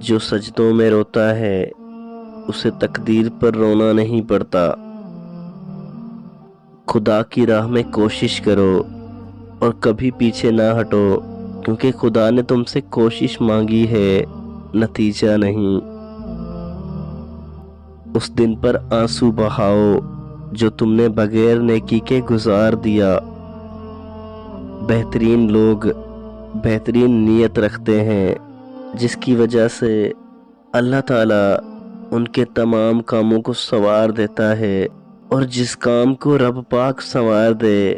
جو سجدوں میں روتا ہے اسے تقدیر پر رونا نہیں پڑتا۔ خدا کی راہ میں کوشش کرو اور کبھی پیچھے نہ ہٹو، کیونکہ خدا نے تم سے کوشش مانگی ہے، نتیجہ نہیں۔ اس دن پر آنسو بہاؤ جو تم نے بغیر نیکی کے گزار دیا۔ بہترین لوگ بہترین نیت رکھتے ہیں، جس کی وجہ سے اللہ تعالیٰ ان کے تمام کاموں کو سنوار دیتا ہے، اور جس کام کو رب پاک سنوار دے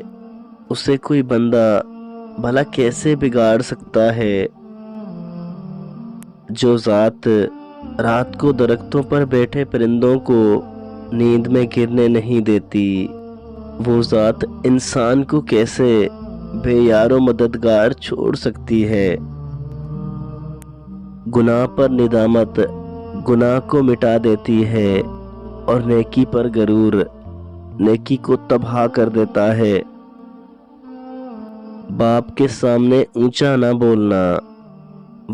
اسے کوئی بندہ بھلا کیسے بگاڑ سکتا ہے۔ جو ذات رات کو درختوں پر بیٹھے پرندوں کو نیند میں گرنے نہیں دیتی، وہ ذات انسان کو کیسے بے یار و مددگار چھوڑ سکتی ہے۔ گناہ پر ندامت گناہ کو مٹا دیتی ہے، اور نیکی پر غرور نیکی کو تباہ کر دیتا ہے۔ باپ کے سامنے اونچا نہ بولنا،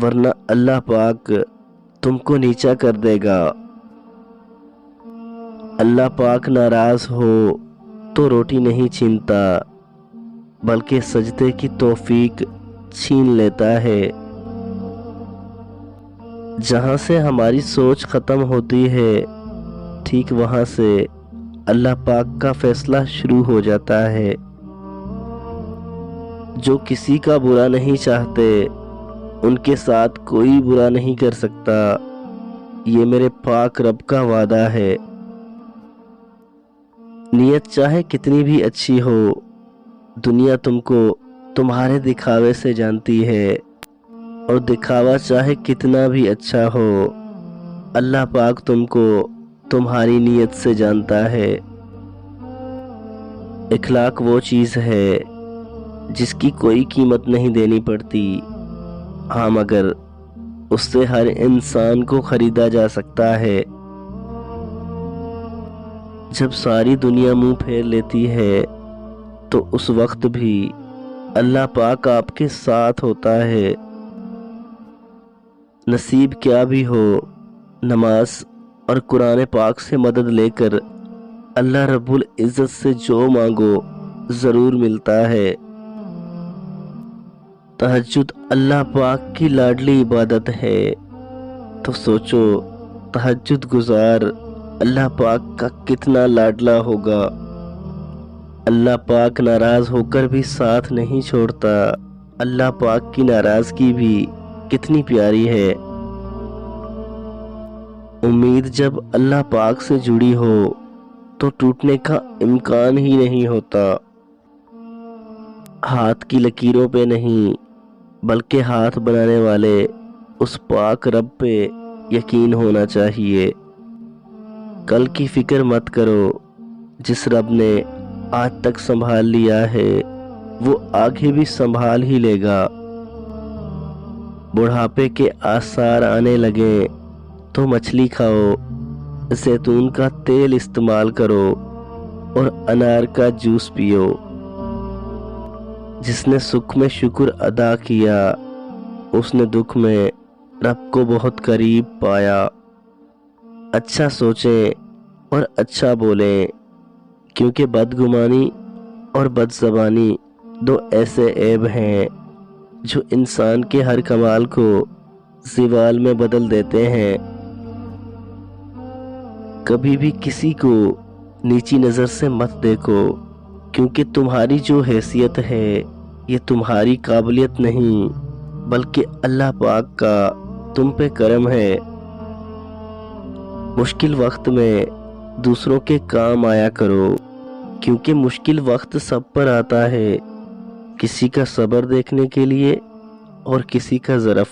ورنہ اللہ پاک تم کو نیچا کر دے گا۔ اللہ پاک ناراض ہو تو روٹی نہیں چھینتا، بلکہ سجدے کی توفیق چھین لیتا ہے۔ جہاں سے ہماری سوچ ختم ہوتی ہے، ٹھیک وہاں سے اللہ پاک کا فیصلہ شروع ہو جاتا ہے۔ جو کسی کا برا نہیں چاہتے ان کے ساتھ کوئی برا نہیں کر سکتا، یہ میرے پاک رب کا وعدہ ہے۔ نیت چاہے کتنی بھی اچھی ہو، دنیا تم کو تمہارے دکھاوے سے جانتی ہے، اور دکھاوا چاہے کتنا بھی اچھا ہو، اللہ پاک تم کو تمہاری نیت سے جانتا ہے۔ اخلاق وہ چیز ہے جس کی کوئی قیمت نہیں دینی پڑتی، ہاں مگر اس سے ہر انسان کو خریدا جا سکتا ہے۔ جب ساری دنیا منہ پھیر لیتی ہے تو اس وقت بھی اللہ پاک آپ کے ساتھ ہوتا ہے۔ نصیب کیا بھی ہو، نماز اور قرآن پاک سے مدد لے کر اللہ رب العزت سے جو مانگو ضرور ملتا ہے۔ تہجد اللہ پاک کی لاڈلی عبادت ہے، تو سوچو تہجد گزار اللہ پاک کا کتنا لاڈلا ہوگا۔ اللہ پاک ناراض ہو کر بھی ساتھ نہیں چھوڑتا، اللہ پاک کی ناراضگی بھی کتنی پیاری ہے۔ امید جب اللہ پاک سے جڑی ہو تو ٹوٹنے کا امکان ہی نہیں ہوتا۔ ہاتھ کی لکیروں پہ نہیں بلکہ ہاتھ بنانے والے اس پاک رب پہ یقین ہونا چاہیے۔ کل کی فکر مت کرو، جس رب نے آج تک سنبھال لیا ہے وہ آگے بھی سنبھال ہی لے گا۔ بڑھاپے کے آثار آنے لگے تو مچھلی کھاؤ، زیتون کا تیل استعمال کرو اور انار کا جوس پیو۔ جس نے سکھ میں شکر ادا کیا اس نے دکھ میں رب کو بہت قریب پایا۔ اچھا سوچیں اور اچھا بولیں، کیونکہ بدگمانی اور بد زبانی دو ایسے عیب ہیں جو انسان کے ہر کمال کو زوال میں بدل دیتے ہیں۔ کبھی بھی کسی کو نیچی نظر سے مت دیکھو، کیونکہ تمہاری جو حیثیت ہے یہ تمہاری قابلیت نہیں بلکہ اللہ پاک کا تم پہ کرم ہے۔ مشکل وقت میں دوسروں کے کام آیا کرو، کیونکہ مشکل وقت سب پر آتا ہے، کسی کا صبر دیکھنے کے لیے اور کسی کا ظرف۔